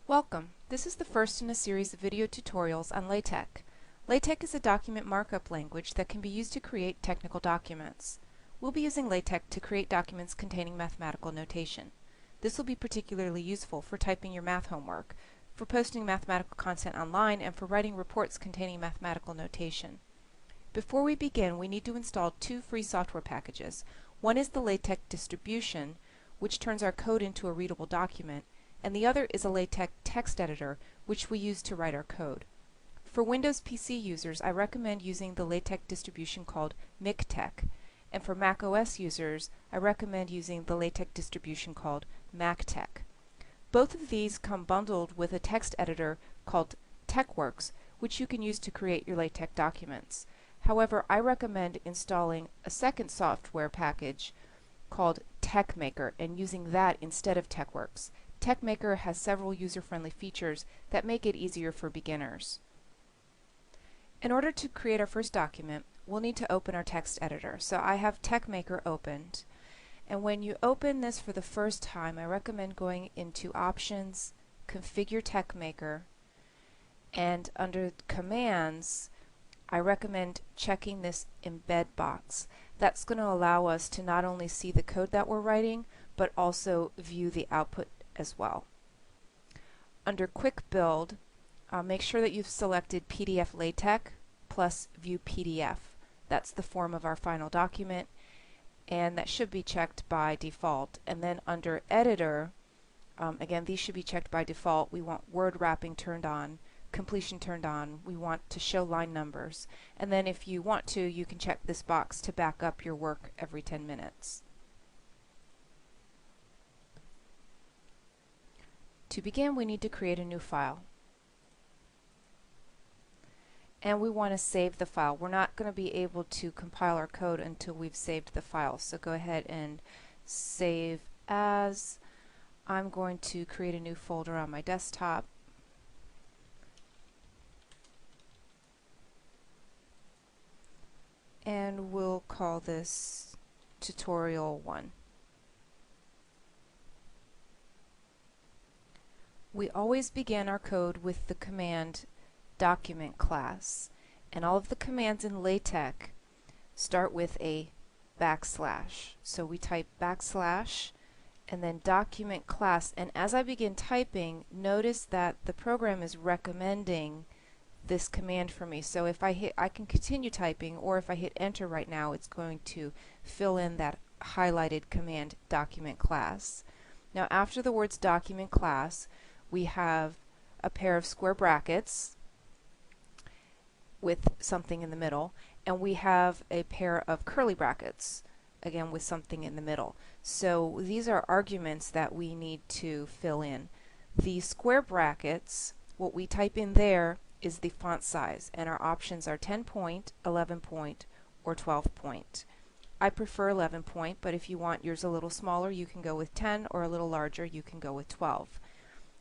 Welcome. This is the first in a series of video tutorials on LaTeX. LaTeX is a document markup language that can be used to create technical documents. We'll be using LaTeX to create documents containing mathematical notation. This will be particularly useful for typing your math homework, for posting mathematical content online, and for writing reports containing mathematical notation. Before we begin, we need to install two free software packages. One is the LaTeX distribution, which turns our code into a readable document, and the other is a LaTeX text editor, which we use to write our code. For Windows PC users, I recommend using the LaTeX distribution called makeout, and for Mac OS users, I recommend using the LaTeX distribution called makeout. Both of these come bundled with a text editor called TeXworks, which you can use to create your LaTeX documents. However, I recommend installing a second software package called TeXmaker and using that instead of TeXworks. TeXmaker has several user-friendly features that make it easier for beginners. In order to create our first document, we'll need to open our text editor. So I have TeXmaker opened, and when you open this for the first time, I recommend going into Options, Configure TeXmaker, and under Commands, I recommend checking this embed box. That's going to allow us to not only see the code that we're writing, but also view the output as well. Under Quick Build, make sure that you've selected PDF LaTeX plus View PDF. That's the form of our final document, and that should be checked by default. And then under Editor, again, these should be checked by default. We want word wrapping turned on, completion turned on. We want to show line numbers. And then if you want to, you can check this box to back up your work every 10 minutes. To begin, we need to create a new file. And we want to save the file. We're not going to be able to compile our code until we've saved the file. So go ahead and save as. I'm going to create a new folder on my desktop. And we'll call this tutorial 1. We always begin our code with the command document class, and all of the commands in LaTeX start with a backslash. So we type backslash and then document class, and as I begin typing, notice that the program is recommending this command for me. So if I can continue typing, or if I hit enter right now, it's going to fill in that highlighted command document class. Now after the words document class, we have a pair of square brackets with something in the middle, and we have a pair of curly brackets, again with something in the middle. So these are arguments that we need to fill in. The square brackets, what we type in there is the font size, and our options are 10 point, 11 point, or 12 point. I prefer 11 point, but if you want yours a little smaller, you can go with 10, or a little larger, you can go with 12.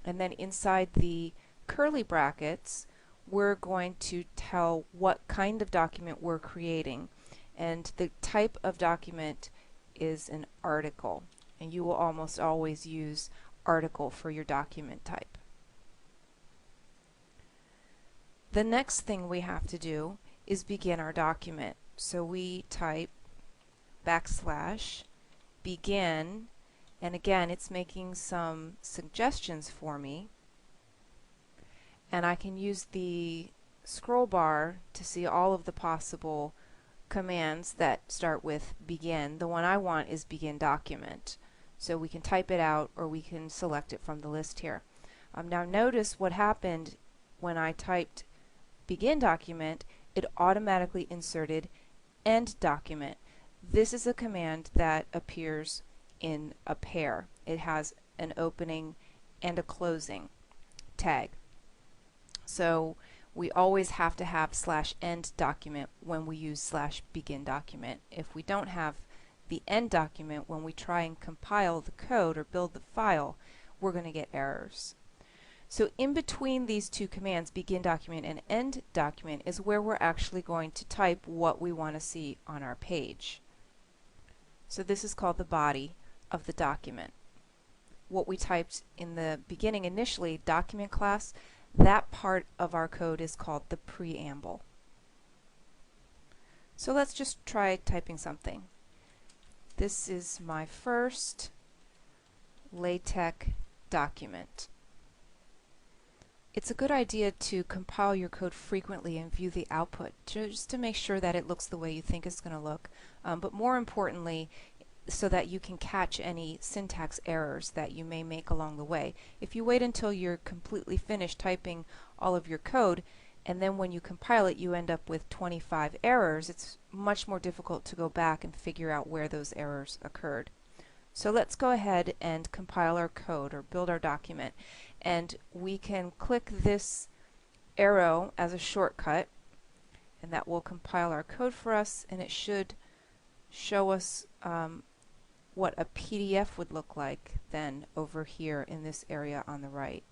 And then inside the curly brackets, we're going to tell what kind of document we're creating. And the type of document is an article. And you will almost always use article for your document type. The next thing we have to do is begin our document. So we type backslash begin, and again it's making some suggestions for me, and I can use the scroll bar to see all of the possible commands that start with begin. The one I want is begin document, so we can type it out or we can select it from the list here. Now notice what happened when I typed begin document. It automatically inserted end document. This is a command that appears in a pair. It has an opening and a closing tag. So we always have to have /end document when we use /begin document. If we don't have the end document when we try and compile the code or build the file, we're going to get errors. So in between these two commands, begin document and end document, is where we're actually going to type what we want to see on our page. So this is called the body of the document. what we typed in the beginning initially, document class, that part of our code is called the preamble. So let's just try typing something. This is my first LaTeX document. It's a good idea to compile your code frequently and view the output just to make sure that it looks the way you think it's going to look, but more importantly, so that you can catch any syntax errors that you may make along the way. If you wait until you're completely finished typing all of your code, and then when you compile it you end up with 25 errors, it's much more difficult to go back and figure out where those errors occurred. So let's go ahead and compile our code or build our document, and we can click this arrow as a shortcut, and that will compile our code for us, and it should show us what a PDF would look like then over here in this area on the right.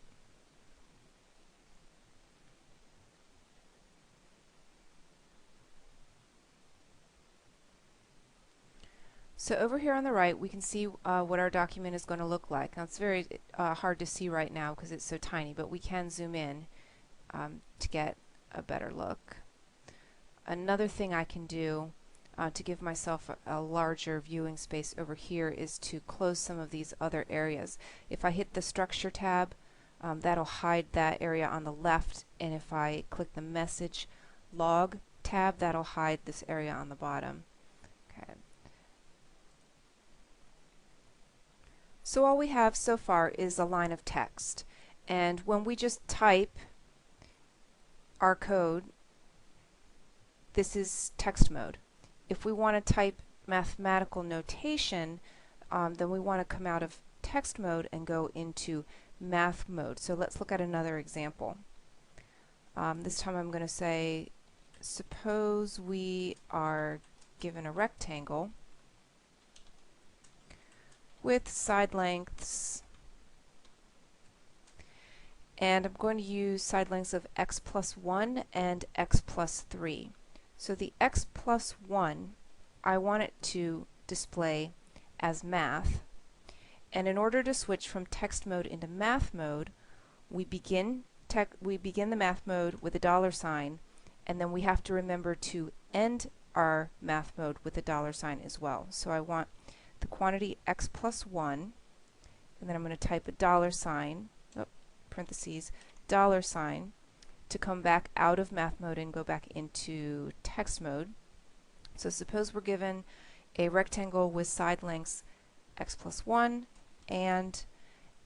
So over here on the right we can see what our document is going to look like. Now it's very hard to see right now because it's so tiny, but we can zoom in to get a better look. Another thing I can do to give myself a larger viewing space over here is to close some of these other areas. If I hit the structure tab, that'll hide that area on the left, and if I click the message log tab, that'll hide this area on the bottom. Okay. So all we have so far is a line of text, and when we just type our code, this is text mode. If we want to type mathematical notation, then we want to come out of text mode and go into math mode. So let's look at another example. This time I'm going to say, suppose we are given a rectangle with side lengths, and I'm going to use side lengths of x plus 1 and x plus 3. So the x plus 1, I want it to display as math, and in order to switch from text mode into math mode, we begin the math mode with a $sign, and then we have to remember to end our math mode with a $sign as well. So I want the quantity x plus 1, and then I'm going to type a $sign, parentheses, $sign, to come back out of math mode and go back into text mode. So suppose we're given a rectangle with side lengths x plus 1 and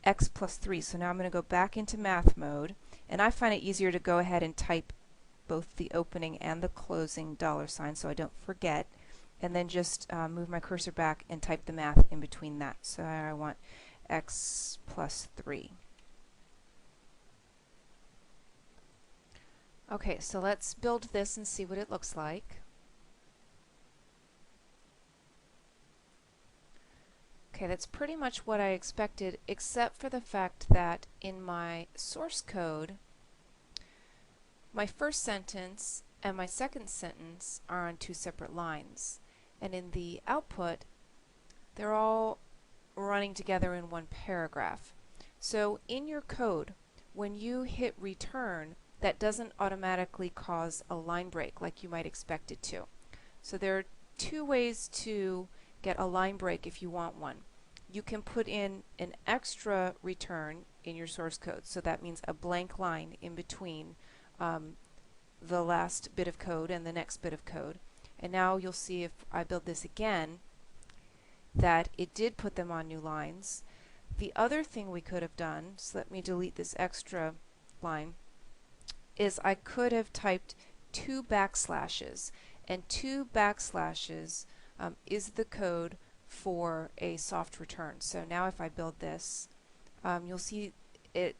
x plus 3. So now I'm going to go back into math mode, and I find it easier to go ahead and type both the opening and the closing $sign so I don't forget, and then just move my cursor back and type the math in between that. So I want x plus 3. Okay, so let's build this and see what it looks like. Okay, that's pretty much what I expected, except for the fact that in my source code, my first sentence and my second sentence are on two separate lines. And in the output, they're all running together in one paragraph. So in your code, when you hit return, that doesn't automatically cause a line break like you might expect it to. So there are two ways to get a line break if you want one. You can put in an extra return in your source code, so that means a blank line in between the last bit of code and the next bit of code. And now you'll see if I build this again that it did put them on new lines. The other thing we could have done, so let me delete this extra line, is I could have typed 2 backslashes, and 2 backslashes is the code for a soft return. So now if I build this, you'll see it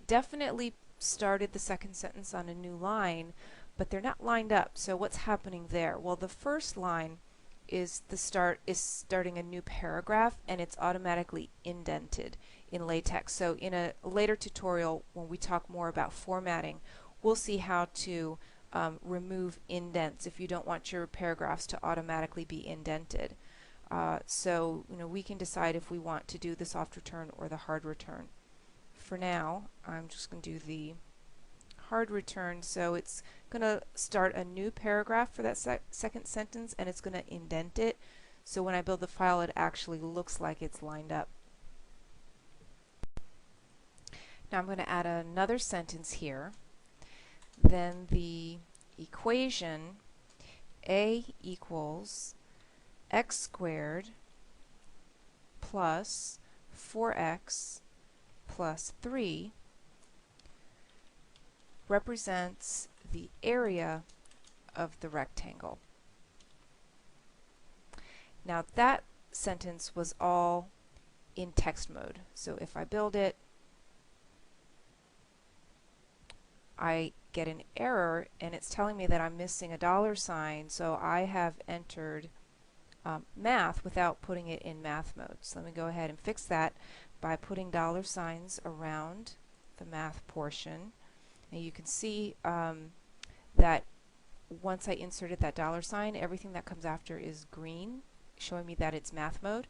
definitely started the second sentence on a new line, but they're not lined up. So what's happening there? Well, the first line is starting a new paragraph, and it's automatically indented in LaTeX. So in a later tutorial, when we talk more about formatting, we'll see how to remove indents if you don't want your paragraphs to automatically be indented. So we can decide if we want to do the soft return or the hard return. For now, I'm just going to do the hard return, so it's going to start a new paragraph for that second sentence, and it's going to indent it, so when I build the file it actually looks like it's lined up. Now I'm going to add another sentence here. Then the equation a equals x squared plus 4x plus 3 represents the area of the rectangle. Now that sentence was all in text mode, so if I build it, I get an error and it's telling me that I'm missing a $sign, so I have entered math without putting it in math mode. So let me go ahead and fix that by putting $signs around the math portion. And you can see that once I inserted that $sign, everything that comes after is green, showing me that it's math mode.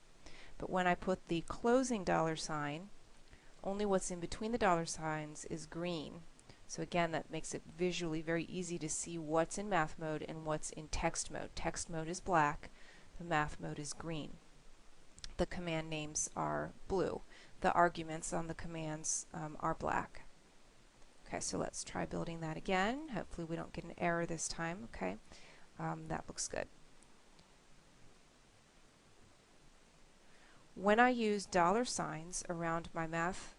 But when I put the closing $sign, only what's in between the $signs is green. So again, that makes it visually very easy to see what's in math mode and what's in text mode. Text mode is black, the math mode is green. The command names are blue. The arguments on the commands are black. Okay, so let's try building that again. Hopefully we don't get an error this time. Okay, that looks good. When I use $signs around my math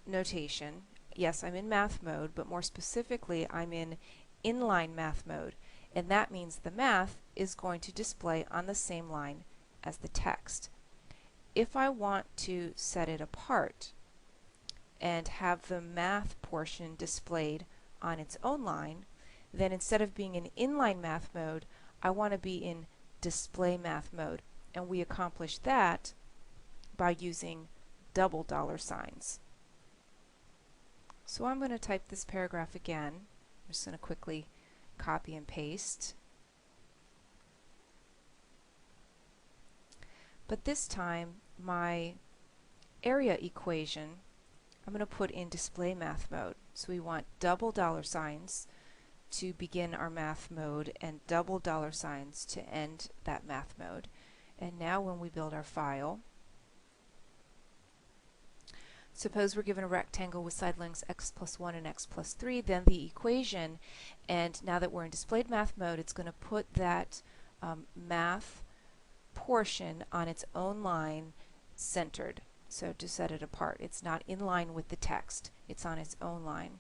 notation, yes, I'm in math mode, but more specifically I'm in inline math mode, and that means the math is going to display on the same line as the text. If I want to set it apart and have the math portion displayed on its own line, then instead of being in inline math mode, I want to be in display math mode, and we accomplish that by using double $signs. So I'm going to type this paragraph again. I'm just going to quickly copy and paste. But this time my area equation I'm going to put in display math mode. So we want double $signs to begin our math mode and double $signs to end that math mode. And now when we build our file, suppose we're given a rectangle with side lengths x plus 1 and x plus 3, then the equation, and now that we're in displayed math mode, it's going to put that math portion on its own line centered. So to set it apart, it's not in line with the text, it's on its own line.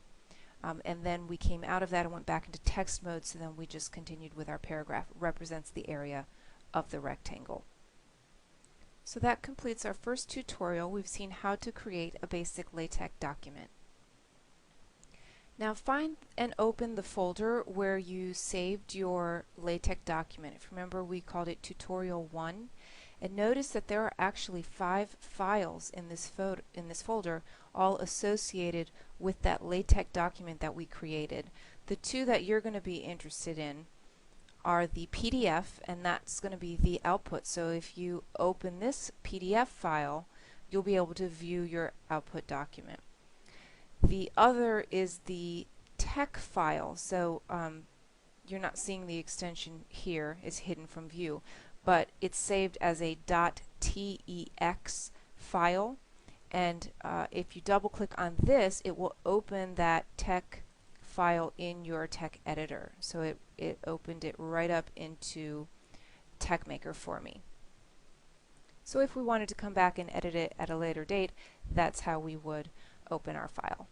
And then we came out of that and went back into text mode, so then we just continued with our paragraph. It represents the area of the rectangle. So that completes our first tutorial. We've seen how to create a basic LaTeX document. Now find and open the folder where you saved your LaTeX document. If you remember, we called it Tutorial 1. And notice that there are actually 5 files in this folder, all associated with that LaTeX document that we created. The 2 that you're going to be interested in are the PDF, and that's going to be the output. So if you open this PDF file, you'll be able to view your output document. The other is the tech file. So you're not seeing the extension here, it's hidden from view, but it's saved as a .tex file, and if you double click on this, it will open that tech file in your tech editor. So it opened it right up into TechMaker for me. So if we wanted to come back and edit it at a later date, that's how we would open our file.